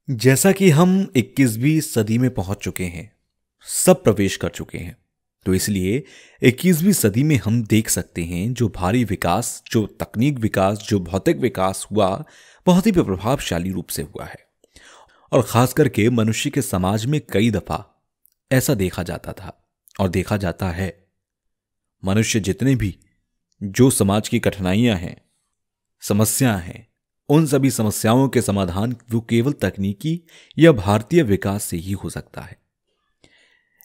जैसा कि हम 21वीं सदी में पहुंच चुके हैं, सब प्रवेश कर चुके हैं, तो इसलिए 21वीं सदी में हम देख सकते हैं जो भारी विकास, जो तकनीक विकास, जो भौतिक विकास हुआ, बहुत ही प्रभावशाली रूप से हुआ है। और खास करके मनुष्य के समाज में कई दफा ऐसा देखा जाता था और देखा जाता है। मनुष्य जितने भी जो समाज की कठिनाइयां हैं, समस्याएं हैं, उन सभी समस्याओं के समाधान वो केवल तकनीकी या भारतीय विकास से ही हो सकता है।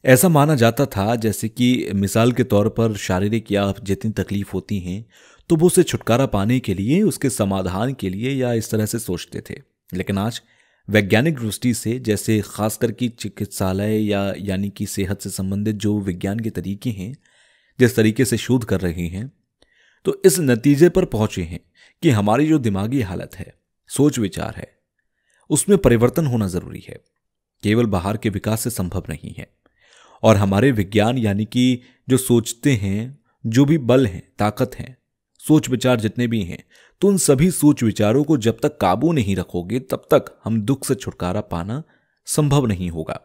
ऐसा माना जाता था जैसे कि मिसाल के तौर पर शारीरिक या जितनी तकलीफ होती हैं तो वो उसे छुटकारा पाने के लिए, उसके समाधान के लिए या इस तरह से सोचते थे। लेकिन आज वैज्ञानिक दृष्टि से, जैसे खासकर कि चिकित्सालय या यानी कि सेहत से संबंधित जो विज्ञान के तरीके हैं, जिस तरीके से शोध कर रहे हैं, तो इस नतीजे पर पहुंचे हैं कि हमारी जो दिमागी हालत है, सोच विचार है, उसमें परिवर्तन होना जरूरी है। केवल बाहर के विकास से संभव नहीं है। और हमारे विज्ञान यानी कि जो सोचते हैं, जो भी बल हैं, ताकत हैं, सोच विचार जितने भी हैं, तो उन सभी सोच विचारों को जब तक काबू नहीं रखोगे तब तक हम दुख से छुटकारा पाना संभव नहीं होगा।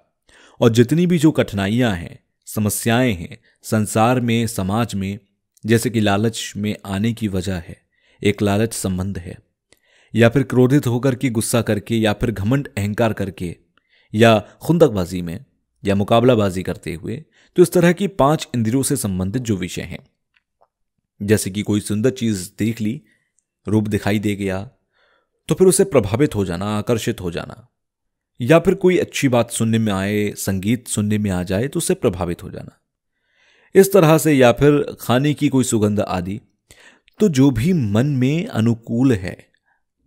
और जितनी भी जो कठिनाइयां हैं, समस्याएं हैं संसार में, समाज में, जैसे कि लालच में आने की वजह है, एक लालच संबंध है, या फिर क्रोधित होकर के, गुस्सा करके, या फिर घमंड अहंकार करके, या खुंदकबाजी में या मुकाबलाबाजी करते हुए, तो इस तरह की 5 इंद्रियों से संबंधित जो विषय हैं, जैसे कि कोई सुंदर चीज देख ली, रूप दिखाई दे गया, तो फिर उसे प्रभावित हो जाना, आकर्षित हो जाना, या फिर कोई अच्छी बात सुनने में आए, संगीत सुनने में आ जाए तो उससे प्रभावित हो जाना, इस तरह से, या फिर खाने की कोई सुगंध आदि। तो जो भी मन में अनुकूल है,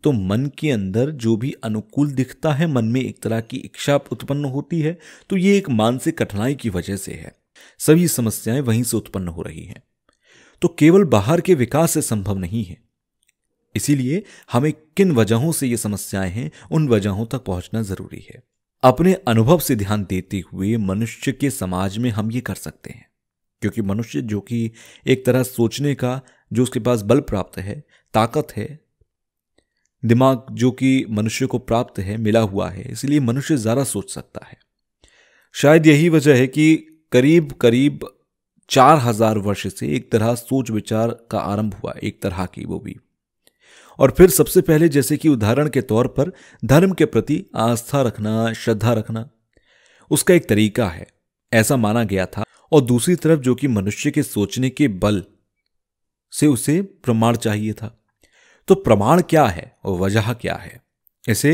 तो मन के अंदर जो भी अनुकूल दिखता है, मन में एक तरह की इच्छा उत्पन्न होती है, तो ये एक मानसिक कठिनाई की वजह से है। सभी समस्याएं वहीं से उत्पन्न हो रही हैं। तो केवल बाहर के विकास से संभव नहीं है। इसीलिए हमें किन वजहों से ये समस्याएं हैं, उन वजहों तक पहुंचना जरूरी है। अपने अनुभव से ध्यान देते हुए मनुष्य के समाज में हम ये कर सकते हैं, क्योंकि मनुष्य जो कि एक तरह सोचने का, जो उसके पास बल प्राप्त है, ताकत है, दिमाग जो कि मनुष्य को प्राप्त है, मिला हुआ है, इसलिए मनुष्य ज्यादा सोच सकता है। शायद यही वजह है कि करीब करीब 4000 वर्ष से एक तरह सोच विचार का आरंभ हुआ, एक तरह की वो भी। और फिर सबसे पहले, जैसे कि उदाहरण के तौर पर, धर्म के प्रति आस्था रखना, श्रद्धा रखना, उसका एक तरीका है, ऐसा माना गया था। और दूसरी तरफ जो कि मनुष्य के सोचने के बल से उसे प्रमाण चाहिए था। तो प्रमाण क्या है और वजह क्या है, इसे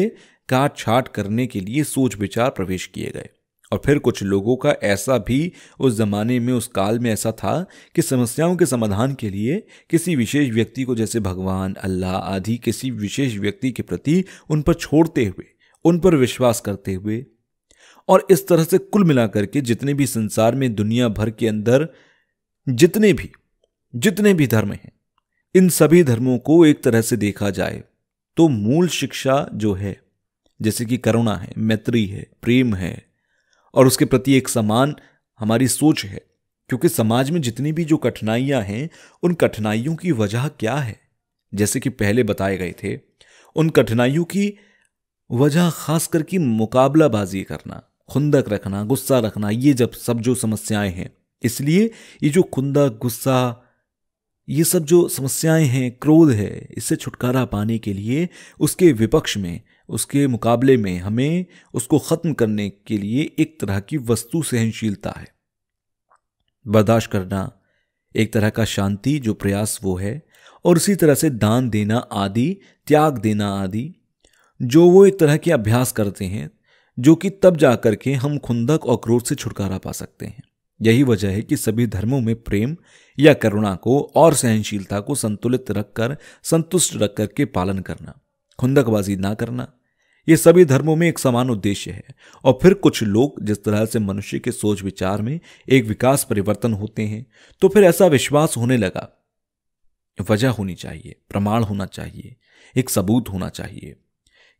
काट छाट करने के लिए सोच विचार प्रवेश किए गए। और फिर कुछ लोगों का ऐसा भी उस जमाने में, उस काल में ऐसा था कि समस्याओं के समाधान के लिए किसी विशेष व्यक्ति को, जैसे भगवान, अल्लाह आदि, किसी विशेष व्यक्ति के प्रति उन पर छोड़ते हुए, उन पर विश्वास करते हुए, और इस तरह से कुल मिलाकर के जितने भी संसार में, दुनिया भर के अंदर जितने भी धर्म हैं, इन सभी धर्मों को एक तरह से देखा जाए तो मूल शिक्षा जो है, जैसे कि करुणा है, मैत्री है, प्रेम है, और उसके प्रति एक समान हमारी सोच है। क्योंकि समाज में जितनी भी जो कठिनाइयां हैं, उन कठिनाइयों की वजह क्या है, जैसे कि पहले बताए गए थे, उन कठिनाइयों की वजह खास करके मुकाबलाबाजी करना, खुंदक रखना, गुस्सा रखना, ये जब सब जो समस्याएं हैं। इसलिए ये जो खुंदक, गुस्सा, ये सब जो समस्याएं हैं, क्रोध है, इससे छुटकारा पाने के लिए उसके विपक्ष में, उसके मुकाबले में, हमें उसको खत्म करने के लिए एक तरह की वस्तु सहनशीलता है, बर्दाश्त करना, एक तरह का शांति जो प्रयास वो है। और उसी तरह से दान देना आदि, त्याग देना आदि, जो वो एक तरह के अभ्यास करते हैं, जो कि तब जाकर के हम खुंदक और क्रोध से छुटकारा पा सकते हैं। यही वजह है कि सभी धर्मों में प्रेम या करुणा को और सहनशीलता को संतुलित रखकर, संतुष्ट रख करके पालन करना, खुंदकबाजी ना करना, ये सभी धर्मों में एक समान उद्देश्य है। और फिर कुछ लोग जिस तरह से मनुष्य के सोच विचार में एक विकास परिवर्तन होते हैं, तो फिर ऐसा विश्वास होने लगा, वजह होनी चाहिए, प्रमाण होना चाहिए, एक सबूत होना चाहिए।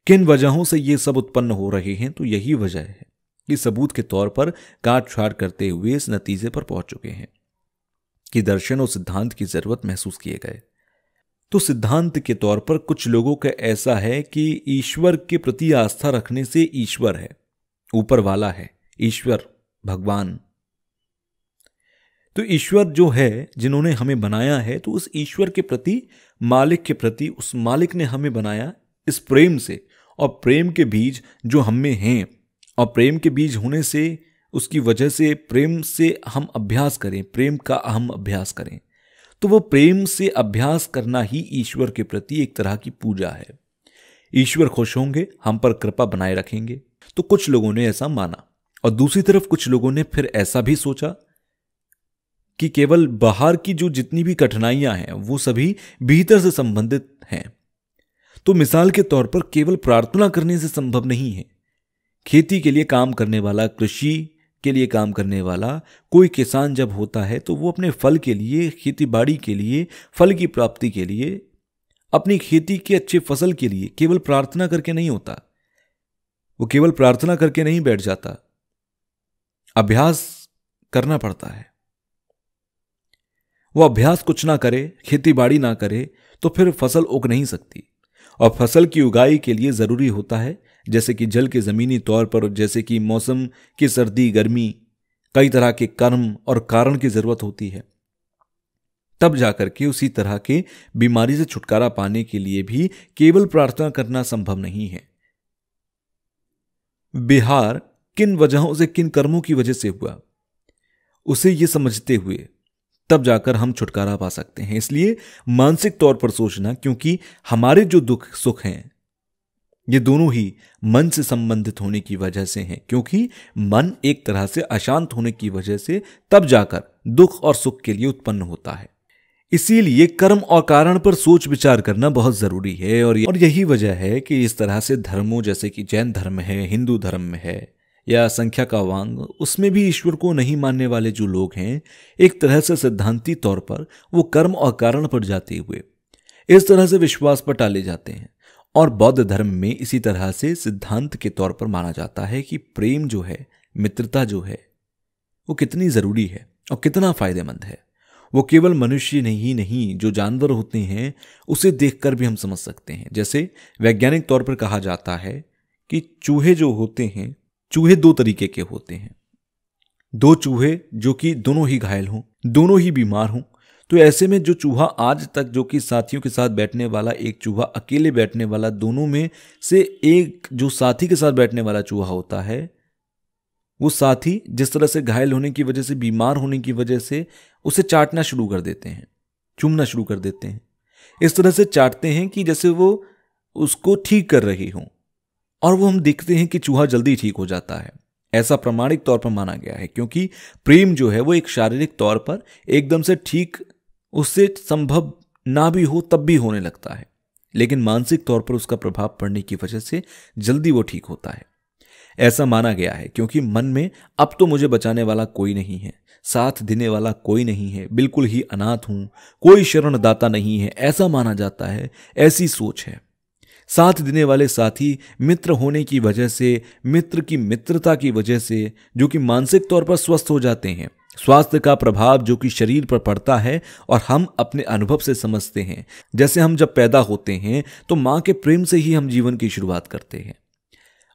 किन वजहों से ये सब उत्पन्न हो रहे हैं, तो यही वजह है कि सबूत के तौर पर काट छाट करते हुए इस नतीजे पर पहुंच चुके हैं कि दर्शन और सिद्धांत की जरूरत महसूस किए गए। तो सिद्धांत के तौर पर कुछ लोगों का ऐसा है कि ईश्वर के प्रति आस्था रखने से ईश्वर है, ऊपर वाला है, ईश्वर भगवान। तो ईश्वर जो है, जिन्होंने हमें बनाया है, तो उस ईश्वर के प्रति, मालिक के प्रति, उस मालिक ने हमें बनाया इस प्रेम से, और प्रेम के बीज जो हम में हैं, और प्रेम के बीज होने से, उसकी वजह से, प्रेम से हम अभ्यास करें, प्रेम का हम अभ्यास करें, तो वो प्रेम से अभ्यास करना ही ईश्वर के प्रति एक तरह की पूजा है। ईश्वर खुश होंगे, हम पर कृपा बनाए रखेंगे। तो कुछ लोगों ने ऐसा माना, और दूसरी तरफ कुछ लोगों ने फिर ऐसा भी सोचा कि केवल बाहर की जो जितनी भी कठिनाइयां हैं वो सभी भीतर से संबंधित हैं। तो मिसाल के तौर पर केवल प्रार्थना करने से संभव नहीं है। खेती के लिए काम करने वाला, कृषि के लिए काम करने वाला कोई किसान जब होता है तो वो अपने फल के लिए, खेती बाड़ी के लिए, फल की प्राप्ति के लिए, अपनी खेती के अच्छे फसल के लिए केवल प्रार्थना करके नहीं होता। वो केवल प्रार्थना करके नहीं बैठ जाता, अभ्यास करना पड़ता है। वो अभ्यास कुछ ना करे, खेती बाड़ी ना करे, तो फिर फसल उग नहीं सकती। और फसल की उगाई के लिए जरूरी होता है जैसे कि जल के जमीनी तौर पर, जैसे कि मौसम की सर्दी गर्मी, कई तरह के कर्म और कारण की जरूरत होती है। तब जाकर के उसी तरह के बीमारी से छुटकारा पाने के लिए भी केवल प्रार्थना करना संभव नहीं है। बिहार किन वजहों से, किन कर्मों की वजह से हुआ, उसे ये समझते हुए तब जाकर हम छुटकारा पा सकते हैं। इसलिए मानसिक तौर पर सोचना, क्योंकि हमारे जो दुख सुख हैं ये दोनों ही मन से संबंधित होने की वजह से हैं, क्योंकि मन एक तरह से अशांत होने की वजह से तब जाकर दुख और सुख के लिए उत्पन्न होता है। इसीलिए कर्म और कारण पर सोच विचार करना बहुत जरूरी है। और यही वजह है कि इस तरह से धर्मों, जैसे कि जैन धर्म है, हिंदू धर्म में है, या संख्या का वांग, उसमें भी ईश्वर को नहीं मानने वाले जो लोग हैं, एक तरह से सिद्धांती तौर पर वो कर्म और कारण पर जाते हुए इस तरह से विश्वास पर टाले जाते हैं। और बौद्ध धर्म में इसी तरह से सिद्धांत के तौर पर माना जाता है कि प्रेम जो है, मित्रता जो है, वो कितनी जरूरी है और कितना फायदेमंद है। वो केवल मनुष्य नहीं, जो जानवर होते हैं उसे देखकर भी हम समझ सकते हैं। जैसे वैज्ञानिक तौर पर कहा जाता है कि चूहे जो होते हैं, चूहे दो तरीके के होते हैं। दो चूहे जो कि दोनों ही घायल हों, दोनों ही बीमार हों। तो ऐसे में जो चूहा आज तक, जो कि साथियों के साथ बैठने वाला, एक चूहा अकेले बैठने वाला, दोनों में से एक जो साथी के साथ बैठने वाला चूहा होता है, वो साथी जिस तरह से घायल होने की वजह से, बीमार होने की वजह से उसे चाटना शुरू कर देते हैं, चूमना शुरू कर देते हैं। इस तरह से चाटते हैं कि जैसे वो उसको ठीक कर रही हों, और वो हम देखते हैं कि चूहा जल्दी ठीक हो जाता है। ऐसा प्रमाणिक तौर पर माना गया है, क्योंकि प्रेम जो है वो एक शारीरिक तौर पर एकदम से ठीक उससे संभव ना भी हो तब भी होने लगता है, लेकिन मानसिक तौर पर उसका प्रभाव पड़ने की वजह से जल्दी वो ठीक होता है। ऐसा माना गया है, क्योंकि मन में अब तो मुझे बचाने वाला कोई नहीं है, साथ देने वाला कोई नहीं है, बिल्कुल ही अनाथ हूं, कोई शरणदाता नहीं है, ऐसा माना जाता है। ऐसी सोच है। साथ देने वाले साथी मित्र होने की वजह से, मित्र की मित्रता की वजह से, जो कि मानसिक तौर पर स्वस्थ हो जाते हैं। स्वास्थ्य का प्रभाव जो कि शरीर पर पड़ता है और हम अपने अनुभव से समझते हैं। जैसे हम जब पैदा होते हैं तो माँ के प्रेम से ही हम जीवन की शुरुआत करते हैं,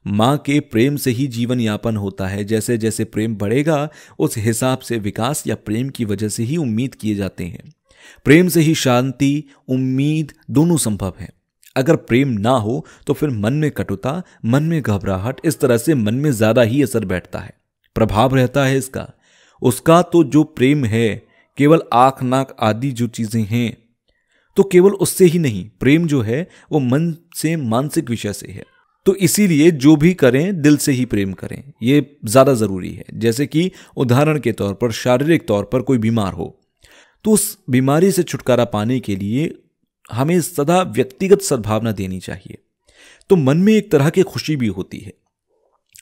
माँ के प्रेम से ही जीवन यापन होता है। जैसे जैसे प्रेम बढ़ेगा उस हिसाब से विकास या प्रेम की वजह से ही उम्मीद किए जाते हैं। प्रेम से ही शांति, उम्मीद दोनों संभव है। अगर प्रेम ना हो तो फिर मन में कटुता, मन में घबराहट, इस तरह से मन में ज्यादा ही असर बैठता है, प्रभाव रहता है इसका। उसका तो जो प्रेम है, केवल आंख नाक आदि जो चीजें हैं, तो केवल उससे ही नहीं, प्रेम जो है वो मन से, मानसिक विषय से है। तो इसीलिए जो भी करें दिल से ही प्रेम करें, ये ज्यादा जरूरी है। जैसे कि उदाहरण के तौर पर शारीरिक तौर पर कोई बीमार हो तो उस बीमारी से छुटकारा पाने के लिए हमें सदा व्यक्तिगत सद्भावना देनी चाहिए। तो मन में एक तरह की खुशी भी होती है,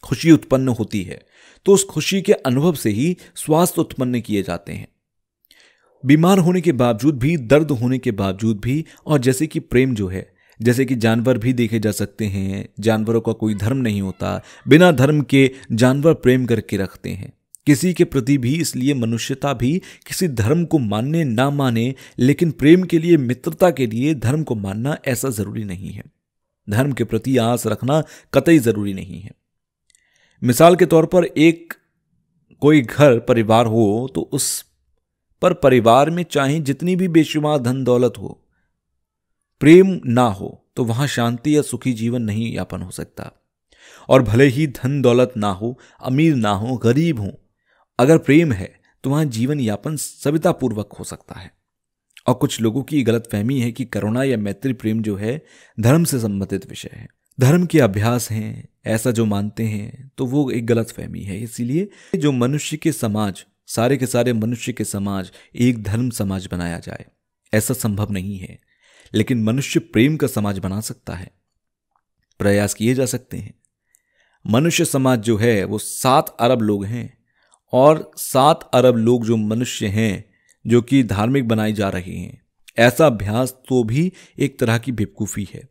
खुशी उत्पन्न होती है, तो उस खुशी के अनुभव से ही स्वास्थ्य उत्पन्न किए जाते हैं। बीमार होने के बावजूद भी, दर्द होने के बावजूद भी। और जैसे कि प्रेम जो है, जैसे कि जानवर भी देखे जा सकते हैं, जानवरों का कोई धर्म नहीं होता, बिना धर्म के जानवर प्रेम करके रखते हैं, किसी के प्रति भी इसलिए मनुष्यता भी किसी धर्म को मानने ना माने, लेकिन प्रेम के लिए, मित्रता के लिए धर्म को मानना ऐसा जरूरी नहीं है। धर्म के प्रति आस रखना कतई जरूरी नहीं है। मिसाल के तौर पर एक कोई घर परिवार हो तो उस पर परिवार में चाहे जितनी भी बेशुमार धन दौलत हो, प्रेम ना हो तो वहां शांति या सुखी जीवन नहीं यापन हो सकता। और भले ही धन दौलत ना हो, अमीर ना हो, गरीब हो, अगर प्रेम है तो वहां जीवन यापन सवितापूर्वक हो सकता है। और कुछ लोगों की गलत फहमी है कि करुणा या मैत्री प्रेम जो है धर्म से संबंधित विषय है, धर्म के अभ्यास हैं, ऐसा जो मानते हैं, तो वो एक गलत फहमी है। इसीलिए जो मनुष्य के समाज, सारे के सारे मनुष्य के समाज एक धर्म समाज बनाया जाए, ऐसा संभव नहीं है। लेकिन मनुष्य प्रेम का समाज बना सकता है, प्रयास किए जा सकते हैं। मनुष्य समाज जो है वो 7 अरब लोग हैं, और 7 अरब लोग जो मनुष्य हैं जो कि धार्मिक बनाए जा रहे हैं, ऐसा अभ्यास तो भी एक तरह की बेवकूफ़ी है।